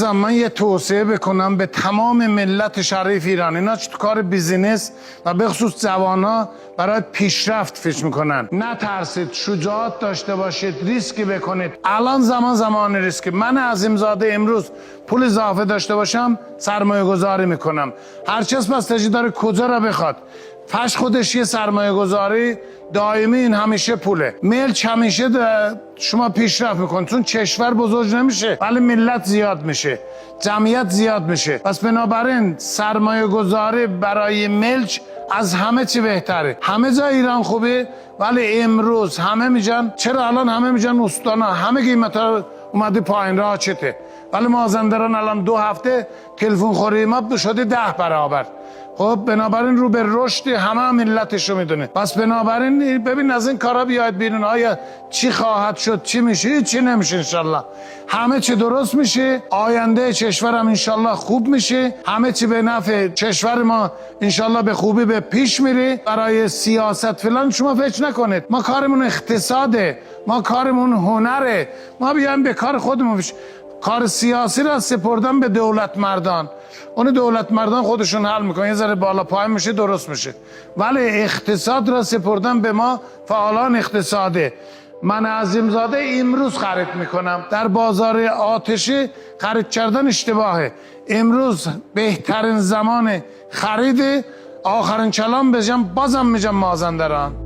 عزیزان من یه توصیه بکنم به تمام ملت شریف ایران، اینا تو کار بیزینس و به خصوص جوانا برای پیشرفت فکر میکنن. نترسید، شجاعت داشته باشید، ریسکی بکنید. الان زمان ریسکی. من عظیم زاده امروز پول اضافه داشته باشم سرمایه گذاری میکنم. هر چیز پس داره کجا را بخواد. فش خودش یه سرمایه گذاری دائمی، این همیشه پوله. ملچ همیشه شما پیشرفت میکنید چون کشور بزرگ نمیشه ولی ملت زیاد میشه، جمعیت زیاد میشه. پس بنابراین سرمایه گذاری برای ملچ از همه چی بهتره. همه جای ایران خوبه ولی امروز همه میگن چرا الان همه میگن استانا همه قیمتا اومده پایین راه چته، ولی مازندران الان 2 هفته تلفن خوری ما شده 10 برابر. خب بنابراین رو به رشد همه ملتش رو میدونه. پس بنابراین ببین از این کارا بیاید بیرون. آیا چی خواهد شد، چی میشه، چی نمیشه، انشالله همه چی درست میشه. آینده کشورم انشالله خوب میشه، همه چی به نفع کشور ما انشالله به خوبی به پیش میره. برای سیاست فلان شما فکر نکنید، ما کارمون اقتصاده، ما کارمون هنره، ما بیایم به کار خودمون بشیم. کار سیاسی را سپردن به دولت مردان، اون دولت مردان خودشون حل میکنن، یه ذره بالا پایین میشه درست میشه. ولی اقتصاد را سپردن به ما فعالان اقتصاده. من عظیم زاده امروز خرید میکنم. در بازار آتشی خرید کردن اشتباهه. امروز بهترین زمان خرید. آخرین کلام بگم بازم میگم مازندران.